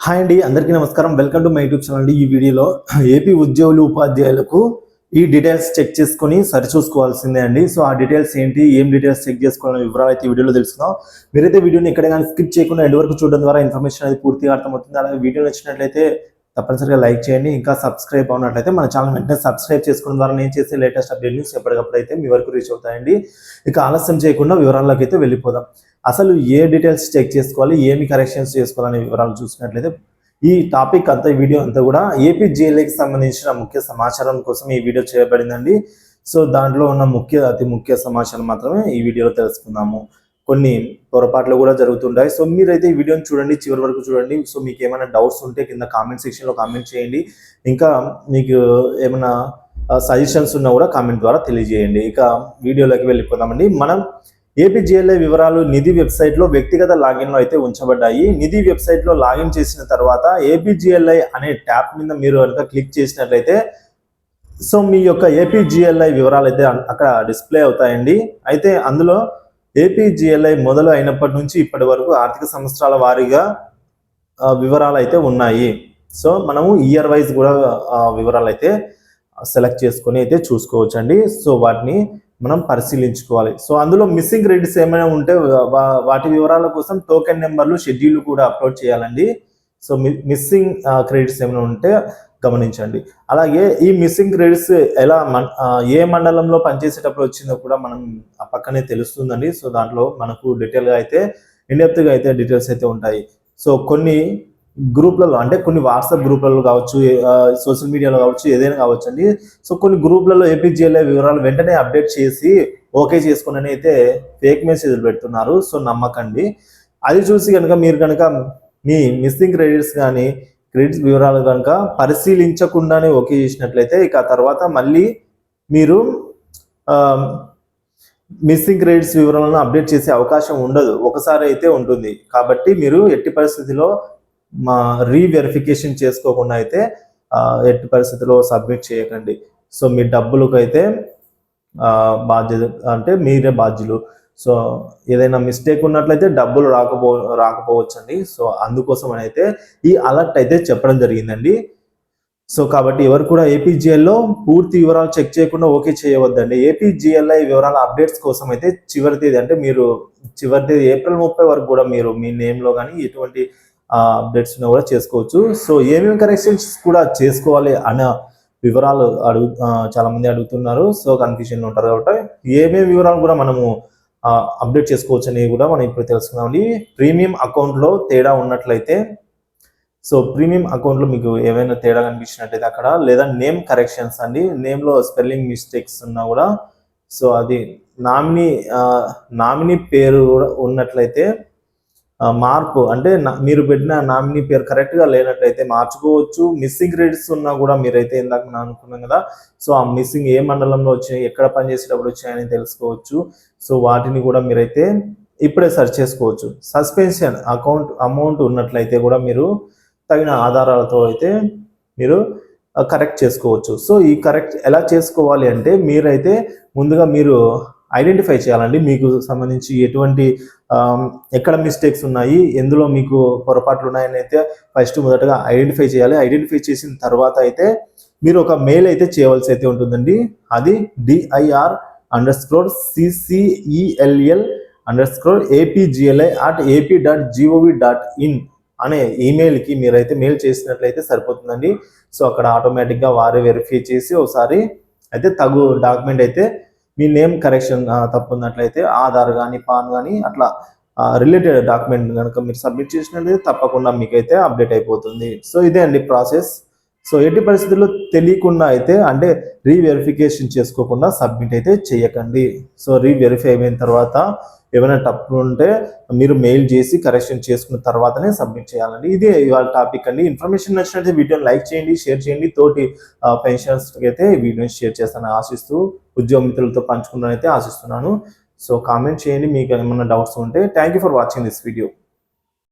Hi అండి, అందరికీ నమస్కారం. Welcome to my YouTube channel అండి. ఈ వీడియోలో ఏపీ ఉద్యోగులు ఉపాధ్యాయులకు ఈ డీటెయిల్స్ చెక్ చేసుకొని సరిచూసుకోవాల్సిందే అండి. సో ఆ డీటెయిల్స్ ఏంటి, ఏం డీటెయిల్స్ చెక్ చేసుకోవాలనే వివరాలు అయితే ఈ వీడియోలో తెలుసుకుందాం. మీరైతే వీడియోని ఎక్కడ కానీ స్కిప్ చేయకుండా ఎండ్ వరకు చూడడం ద్వారా ఇన్ఫర్మేషన్ అనేది పూర్తిగా అర్థమవుతుంది. అలాగే వీడియో నచ్చినట్లయితే తప్పనిసరిగా లైక్ చేయండి. ఇంకా సబ్స్క్రైబ్ అవునట్లయితే మన ఛానల్ వెంటనే సబ్స్క్రైబ్ చేసుకోవడం ద్వారా నేను చేసే లేటెస్ట్ అప్డేట్ న్యూస్ ఎప్పటికప్పుడు అయితే మీ వరకు రీచ్ అవుతాయండి. ఇక ఆలస్యం చేయకుండా వివరాల్లోకి అయితే వెళ్ళిపోదాం. అసలు ఏ డీటెయిల్స్ చెక్ చేసుకోవాలి, ఏమి కరెక్షన్స్ చేసుకోవాలనే వివరాలు చూసినట్లయితే ఈ టాపిక్ అంతా, ఈ వీడియో అంతా కూడా ఏపీ జిఎల్ఏకి సంబంధించిన ముఖ్య సమాచారం కోసం ఈ వీడియో చేయబడిందండి. సో దాంట్లో ఉన్న అతి ముఖ్య సమాచారం మాత్రమే ఈ వీడియోలో తెలుసుకుందాము. కొన్ని పొరపాట్లు కూడా జరుగుతుంటాయి. సో మీరైతే ఈ వీడియోని చూడండి, చివరి వరకు చూడండి. సో మీకు ఏమైనా డౌట్స్ ఉంటే కింద కామెంట్ సెక్షన్లో కామెంట్ చేయండి. ఇంకా మీకు ఏమైనా సజెషన్స్ ఉన్నా కూడా కామెంట్ ద్వారా తెలియజేయండి. ఇక వీడియోలోకి వెళ్ళిపోదామండి. మనం ఏపీ జిఎల్ఏ వివరాలు నిధి వెబ్సైట్లో వ్యక్తిగత లాగిన్లో అయితే ఉంచబడ్డాయి. నిధి వెబ్సైట్లో లాగిన్ చేసిన తర్వాత ఏపీ జిఎల్ఐ అనే ట్యాబ్ మీద మీరు కనుక క్లిక్ చేసినట్లయితే సో మీ యొక్క ఏపీ జిఎల్ఐ వివరాలు అయితే అక్కడ డిస్ప్లే అవుతాయండి. అయితే అందులో ఏపీ జిఎల్ఐ మొదలు అయినప్పటి నుంచి ఇప్పటి వరకు ఆర్థిక సంవత్సరాల వారీగా వివరాలు అయితే ఉన్నాయి. సో మనము ఇయర్ వైజ్ కూడా వివరాలు అయితే సెలెక్ట్ చేసుకొని అయితే చూసుకోవచ్చు అండి. సో వాటిని మనం పరిశీలించుకోవాలి. సో అందులో మిస్సింగ్ క్రెడిట్స్ ఏమైనా ఉంటే వాటి వివరాల కోసం టోకెన్ నెంబర్లు, షెడ్యూల్ కూడా అప్లోడ్ చేయాలండి. సో మిస్సింగ్ క్రెడిట్స్ ఏమైనా ఉంటే గమనించండి. అలాగే ఈ మిస్సింగ్ క్రెడిట్స్ ఎలా ఏ మండలంలో పనిచేసేటప్పుడు వచ్చిందో కూడా మనం ఆ పక్కనే తెలుస్తుందండి. సో దాంట్లో మనకు డీటెయిల్గా అయితే ఇన్డెప్త్గా అయితే డీటెయిల్స్ అయితే ఉంటాయి. సో కొన్ని గ్రూప్లలో, అంటే కొన్ని వాట్సాప్ గ్రూప్లలో కావచ్చు, సోషల్ మీడియాలో కావచ్చు, ఏదైనా కావచ్చు అండి. సో కొన్ని గ్రూప్లలో ఏపీ జిఎల్ఐ వివరాలు వెంటనే అప్డేట్ చేసి ఓకే చేసుకుని అయితే ఫేక్ మెసేజ్లు పెడుతున్నారు. సో నమ్మకండి. అది చూసి కనుక మీరు కనుక మీ మిస్సింగ్ క్రెడిట్స్ కానీ క్రెడిట్స్ వివరాలు కనుక పరిశీలించకుండానే ఓకే చేసినట్లయితే ఇక తర్వాత మళ్ళీ మీరు మిస్సింగ్ క్రెడిట్స్ వివరాలను అప్డేట్ చేసే అవకాశం ఉండదు. ఒకసారి అయితే ఉంటుంది. కాబట్టి మీరు ఎట్టి పరిస్థితిలో రీవెరిఫికేషన్ చేసుకోకుండా అయితే ఎట్టి పరిస్థితిలో సబ్మిట్ చేయకండి. సో మీ డబ్బులకు అయితే బాధ్యత, అంటే మీరే బాధ్యులు. సో ఏదైనా మిస్టేక్ ఉన్నట్లయితే డబ్బులు రాకపోవచ్చండి. సో అందుకోసం అయితే ఈ అలర్ట్ అయితే చెప్పడం జరిగిందండి. సో కాబట్టి ఎవరు కూడా ఏపీజిఎల్లో పూర్తి వివరాలు చెక్ చేయకుండా ఓకే చేయవద్దండి. ఏపీజిఎల్ఐ వివరాల అప్డేట్స్ కోసం అయితే చివరి తేదీ, అంటే మీరు చివరి తేదీ ఏప్రిల్ 30 వరకు కూడా మీరు మీ నేమ్లో కానీ ఎటువంటి అప్డేట్స్ కూడా చేసుకోవచ్చు. సో ఏమేమి కరెక్షన్స్ కూడా చేసుకోవాలి అన్న వివరాలు చాలా మంది అడుగుతున్నారు. సో కన్ఫ్యూజన్లో ఉంటారు. కాబట్టి ఏమేమి వివరాలు కూడా మనము అప్డేట్ చేసుకోవచ్చు అని కూడా మనం ఇప్పుడు తెలుసుకుందామండి. ప్రీమియం అకౌంట్లో తేడా ఉన్నట్లయితే, సో ప్రీమియం అకౌంట్లో మీకు ఏమైనా తేడా కనిపించినట్లయితే అక్కడ, లేదా నేమ్ కరెక్షన్స్ అండి, నేమ్లో స్పెల్లింగ్ మిస్టేక్స్ ఉన్నా కూడా, సో అది నామినీ పేరు కూడా ఉన్నట్లయితే మార్పు, అంటే మీరు పెట్టిన నామినీ పేరు కరెక్ట్గా లేనట్లయితే మార్చుకోవచ్చు. మిస్సింగ్ క్రెడిట్స్ ఉన్నా కూడా మీరైతే ఇందాక మనం అనుకున్నాం కదా, సో ఆ మిస్సింగ్ ఏ మండలంలో వచ్చినాయి, ఎక్కడ పనిచేసేటప్పుడు వచ్చాయని తెలుసుకోవచ్చు. సో వాటిని కూడా మీరైతే ఇప్పుడే సెర్చ్ చేసుకోవచ్చు. సస్పెన్షన్ అమౌంట్ ఉన్నట్లయితే కూడా మీరు తగిన ఆధారాలతో అయితే మీరు కరెక్ట్ చేసుకోవచ్చు. సో ఈ కరెక్ట్ ఎలా చేసుకోవాలి అంటే, మీరైతే ముందుగా మీరు ఐడెంటిఫై చేయాలండి. మీకు సంబంధించి ఎటువంటి ఎక్కడ మిస్టేక్స్ ఉన్నాయి, ఎందులో మీకు పొరపాట్లు ఉన్నాయని అయితే ఫస్ట్ మొదటగా ఐడెంటిఫై చేయాలి. ఐడెంటిఫై చేసిన తర్వాత అయితే మీరు ఒక మెయిల్ అయితే చేయవలసి అయితే ఉంటుందండి. అది dir.CCELL_APGLI@ap.gov.in అనే ఈమెయిల్కి మీరైతే మెయిల్ చేసినట్లయితే సరిపోతుందండి. సో అక్కడ ఆటోమేటిక్గా వారే వెరిఫై చేసి ఒకసారి అయితే తగు డాక్యుమెంట్ అయితే మీ నేమ్ కరెక్షన్ తప్పున్నట్లయితే ఆధార్ కానీ, పాన్ కానీ అట్లా రిలేటెడ్ డాక్యుమెంట్ కనుక మీరు సబ్మిట్ చేసినట్లయితే తప్పకుండా మీకైతే అప్డేట్ అయిపోతుంది. సో ఇదే అండి ప్రాసెస్. సో ఎట్టి పరిస్థితుల్లో తెలియకుండా అయితే, అంటే రీవెరిఫికేషన్ చేసుకోకుండా సబ్మిట్ అయితే చేయకండి. సో రీవెరిఫై అయిన తర్వాత ఏమైనా తప్పు ఉంటే మీరు మెయిల్ చేసి కరెక్షన్ చేసుకున్న తర్వాతనే సబ్మిట్ చేయాలండి. ఇదే ఇవాళ టాపిక్ అండి. ఇన్ఫర్మేషన్ నచ్చినట్లయితే వీడియోని లైక్ చేయండి, షేర్ చేయండి. తోటి పెన్షనర్స్కి అయితే వీడియోని షేర్ చేస్తానని ఆశిస్తూ, ఉద్యోగ మిత్రులతో పంచుకుంటానైతే ఆశిస్తున్నాను. సో కామెంట్ చేయండి మీకు ఏమైనా డౌట్స్ ఉంటే. Thank you for watching this video.